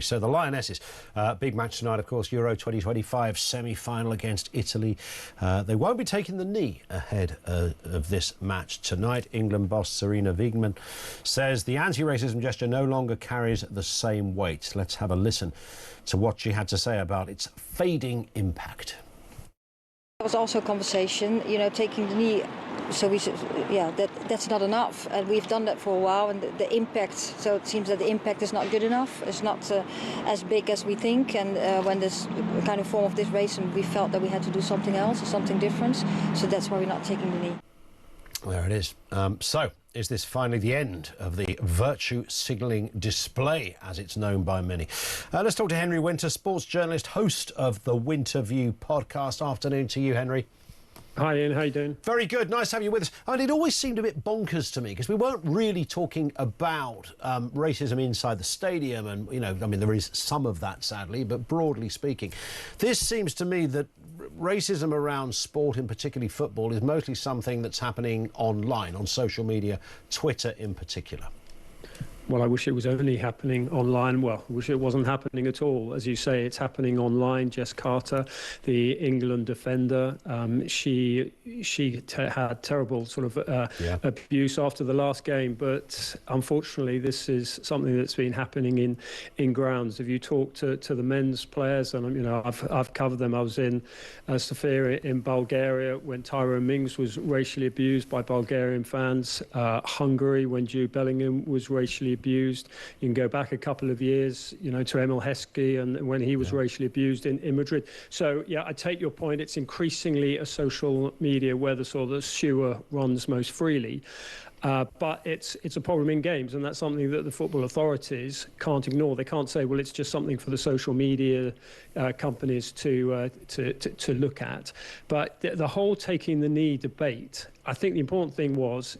So the Lionesses, big match tonight, of course, Euro 2025 semi-final against Italy. They won't be taking the knee ahead of this match tonight. England boss Sarina Wiegman says the anti-racism gesture no longer carries the same weight. Let's have a listen to what she had to say about its fading impact. There was also a conversation, taking the knee. So that's not enough, and we've done that for a while, and the impact. So it seems that the impact is not good enough. It's not as big as we think, and when this kind of form of this racism, we felt that we had to do something else or something different. So that's why we're not taking the knee. There it is. So, is this finally the end of the virtue signalling display, as it's known by many? Let's talk to Henry Winter, sports journalist, host of the Winter View podcast. Afternoon to you, Henry. Hi Ian, how you doing? Very good, nice to have you with us. And it always seemed a bit bonkers to me because we weren't really talking about racism inside the stadium, and there is some of that sadly, but broadly speaking, this seems to me that racism around sport, and particularly football, is mostly something that's happening online, on social media, Twitter in particular. Well, I wish it was only happening online. Well, I wish it wasn't happening at all. As you say, it's happening online. Jess Carter, the England defender, she had terrible sort of abuse after the last game. But unfortunately, this is something that's been happening in grounds. If you talk to the men's players, and I've covered them. I was in Sofia in Bulgaria when Tyrone Mings was racially abused by Bulgarian fans. Hungary when Jude Bellingham was racially abused. You can go back a couple of years, to Emil Heskey and when he was racially abused in Madrid. So, yeah, I take your point. It's increasingly a social media where the sort of sewer runs most freely. But it's a problem in games, and that's something that the football authorities can't ignore. They can't say, well, it's just something for the social media companies to look at. But the whole taking the knee debate, I think the important thing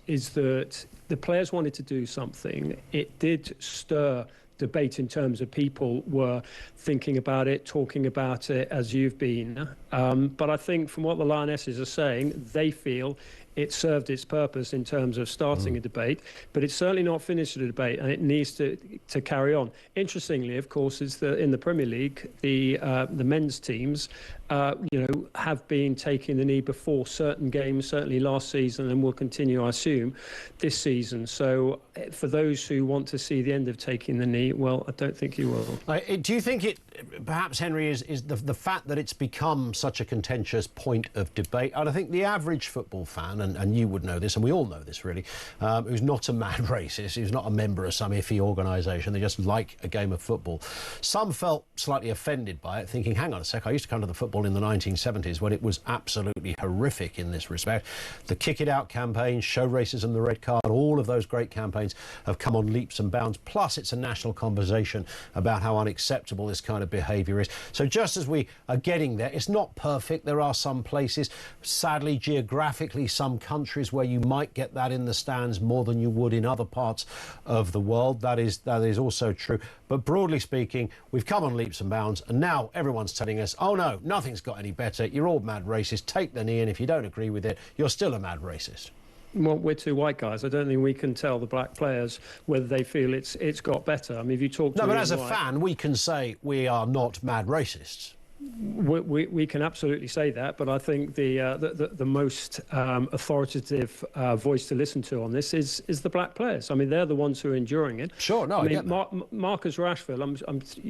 is that the players wanted to do something. It did stir debate in terms of people were thinking about it, talking about it, as you've been. But I think from what the Lionesses are saying, they feel it served its purpose in terms of starting a debate, but it's certainly not finished the debate, and it needs to carry on. Interestingly, of course, is that in the Premier League, the men's teams, have been taking the knee before certain games, certainly last season, and will continue, I assume, this season. So for those who want to see the end of taking the knee, well, I don't think you will. Do you think it, perhaps, Henry, is the fact that it's become such a contentious point of debate? And I think the average football fan, and you would know this, and we all know this really, who's not a mad racist, who's not a member of some iffy organisation, they just like a game of football. Some felt slightly offended by it, thinking, hang on a sec, I used to come to the football in the 1970s when it was absolutely horrific in this respect. The Kick It Out campaign, Show Racism the Red Card, all of those great campaigns have come on leaps and bounds. Plus, it's a national conversation about how unacceptable this kind of behaviour is. So just as we are getting there, it's not perfect. There are some places, sadly, geographically, some countries where you might get that in the stands more than you would in other parts of the world. That is also true. But broadly speaking, we've come on leaps and bounds, and now everyone's telling us, oh no, nothing's got any better. You're all mad racists. Take the knee, and if you don't agree with it, you're still a mad racist. Well, we're two white guys. I don't think we can tell the black players whether they feel it's got better. I mean, if you talk to... No, but as a fan, we can say we are not mad racists. We can absolutely say that, but I think the most authoritative voice to listen to on this is the black players. I mean, they're the ones who are enduring it. Sure, no, I get that. Marcus Rashford,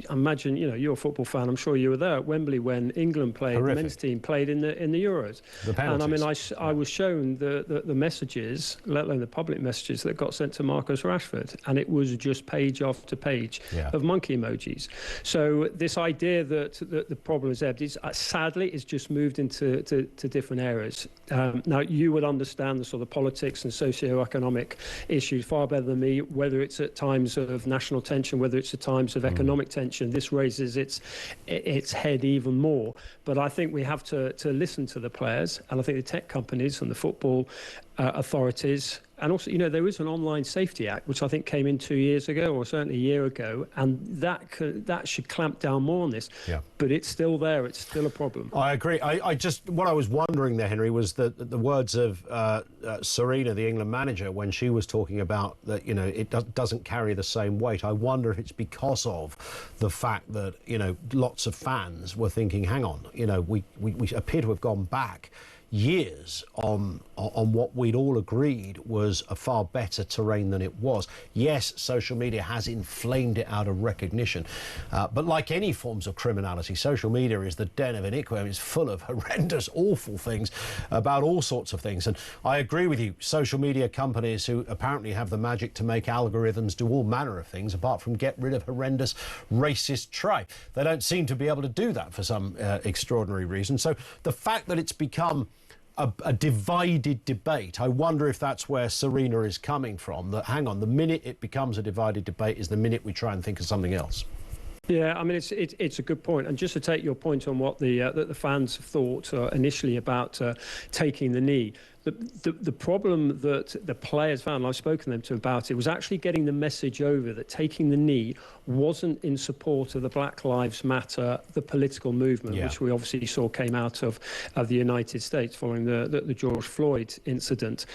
I imagine, you're a football fan. I'm sure you were there at Wembley when England played. Horrific. The men's team played in the Euros. The penalties. And I mean, I was shown the messages, let alone the public messages that got sent to Marcus Rashford, and it was just page after page of monkey emojis. So this idea that the problem is ebbed, sadly, it's just moved into different areas. Now, you would understand the sort of politics and socio-economic issues far better than me, whether it's at times of national tension, whether it's at times of economic tension. This raises its head even more. But I think we have to listen to the players, and I think the tech companies and the football authorities And also, you know, there is an Online Safety Act, which I think came in 2 years ago, or certainly a year ago, and that should clamp down more on this. Yeah. But it's still there. It's still a problem. I agree. What I was wondering there, Henry, was that the words of Serena, the England manager, when she was talking about that, you know, it doesn't carry the same weight. I wonder if it's because of the fact that, you know, lots of fans were thinking, hang on, you know, we appear to have gone back years on what we'd all agreed was a far better terrain than it was. Yes, social media has inflamed it out of recognition, but like any forms of criminality, social media is the den of iniquity. It's full of horrendous, awful things about all sorts of things. And I agree with you, social media companies who apparently have the magic to make algorithms do all manner of things apart from get rid of horrendous racist tripe. They don't seem to be able to do that for some extraordinary reason. So the fact that it's become a divided debate, I wonder if that's where Serena is coming from, that, hang on, the minute it becomes a divided debate is the minute we try and think of something else. Yeah, I mean, it's a good point. And just to take your point on what the fans thought initially about taking the knee, the problem that the players found, and I've spoken to them about it, was actually getting the message over that taking the knee wasn't in support of the Black Lives Matter, the political movement, which we obviously saw came out of the United States following the George Floyd incident.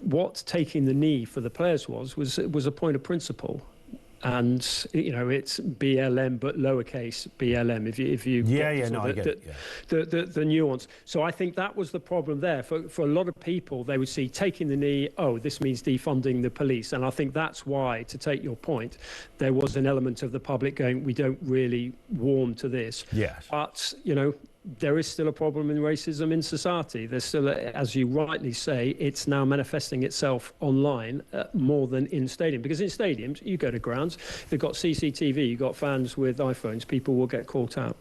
What taking the knee for the players was a point of principle. And, you know, it's BLM, but lowercase BLM, if you the nuance. So I think that was the problem there. For a lot of people, they would see taking the knee, oh, this means defunding the police. And I think that's why, to take your point, there was an element of the public going, we don't really warm to this. Yes. But, you know, there is still a problem in racism in society. There's still, as you rightly say, it's now manifesting itself online more than in stadium. Because in stadiums, you go to grounds, they've got CCTV, you've got fans with iPhones, people will get caught out.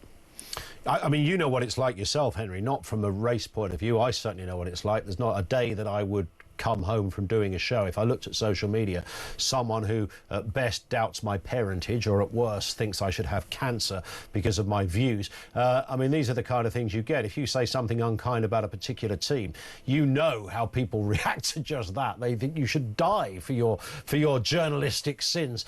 I mean, you know what it's like yourself, Henry, not from a race point of view. I certainly know what it's like. There's not a day that I would come home from doing a show if I looked at social media, someone who at best doubts my parentage or at worst thinks I should have cancer because of my views. I mean, these are the kind of things you get. If you say something unkind about a particular team, you know how people react to just that. They think you should die for your journalistic sins.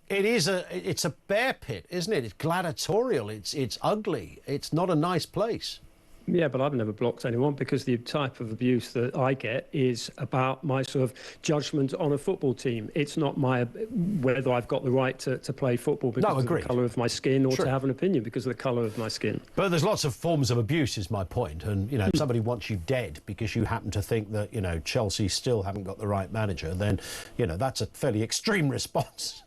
It's a bear pit, isn't it? It's gladiatorial. It's ugly. It's not a nice place. Yeah, but I've never blocked anyone because the type of abuse that I get is about my sort of judgment on a football team. It's not my whether I've got the right to play football because of the colour of my skin or to have an opinion because of the colour of my skin. But there's lots of forms of abuse is my point. And, you know, if somebody wants you dead because you happen to think that, you know, Chelsea still haven't got the right manager, then, you know, that's a fairly extreme response.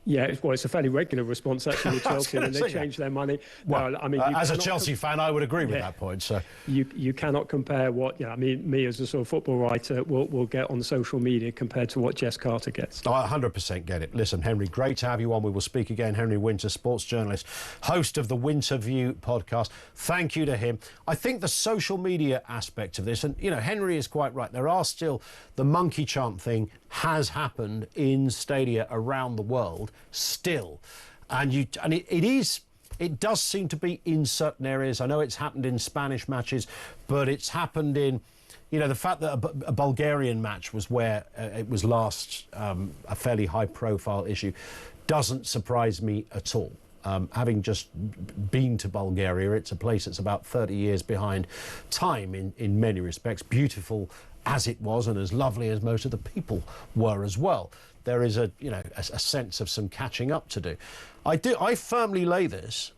Yeah, well, it's a fairly regular response actually with Chelsea when they change their money. Well, I mean, as a Chelsea fan, I would agree with that point. So you cannot compare what, I mean, me as a sort of football writer will get on social media compared to what Jess Carter gets. I 100% get it. Listen, Henry, great to have you on. We will speak again. Henry Winter, sports journalist, host of the Winter View podcast. Thank you to him. I think the social media aspect of this, and, you know, Henry is quite right. There are still, the monkey chant thing has happened in stadia around the world still, and it does seem to be in certain areas. I know it's happened in Spanish matches, but it's happened in, you know, the fact that a Bulgarian match was where it was last a fairly high profile issue doesn't surprise me at all. Having just been to Bulgaria, it's a place that's about 30 years behind time in many respects, beautiful as it was and as lovely as most of the people were as well. There is a sense of some catching up to do. I firmly lay this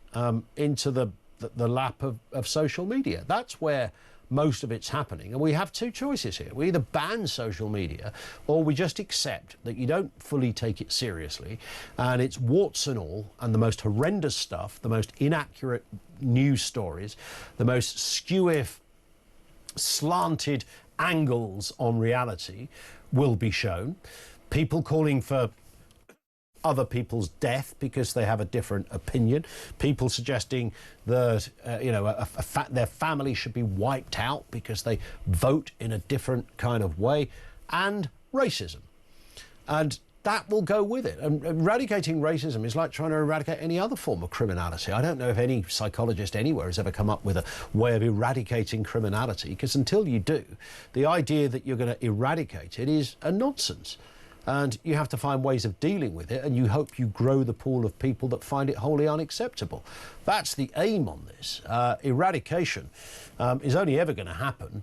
into the lap of social media. That's where most of it's happening, and we have two choices here. We either ban social media or we just accept that you don't fully take it seriously and it's warts and all, and the most horrendous stuff, the most inaccurate news stories, the most skew slanted angles on reality will be shown. People calling for other people's death because they have a different opinion. People suggesting that their family should be wiped out because they vote in a different kind of way, and racism. And that will go with it. And eradicating racism is like trying to eradicate any other form of criminality. I don't know if any psychologist anywhere has ever come up with a way of eradicating criminality, because until you do, the idea that you're going to eradicate it is a nonsense. And you have to find ways of dealing with it, and you hope you grow the pool of people that find it wholly unacceptable. That's the aim on this. Eradication is only ever going to happen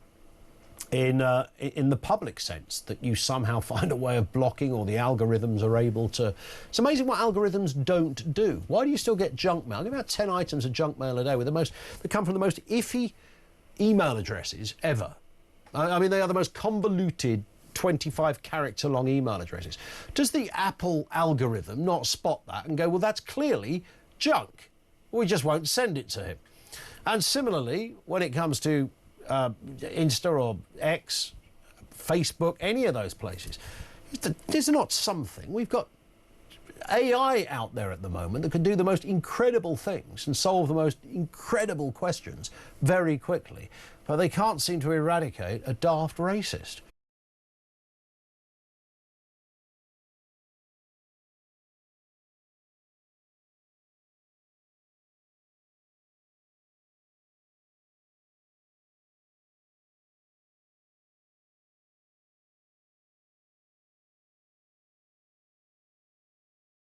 in the public sense, that you somehow find a way of blocking, or the algorithms are able to. It's amazing what algorithms don't do. Why do you still get junk mail? I get about 10 items of junk mail a day that come from the most iffy email addresses ever. I mean, they are the most convoluted 25-character long email addresses. Does the Apple algorithm not spot that and go, well, that's clearly junk, we just won't send it to him? And similarly, when it comes to Insta or X, Facebook, any of those places, there's not something. We've got AI out there at the moment that can do the most incredible things and solve the most incredible questions very quickly, but they can't seem to eradicate a daft racist.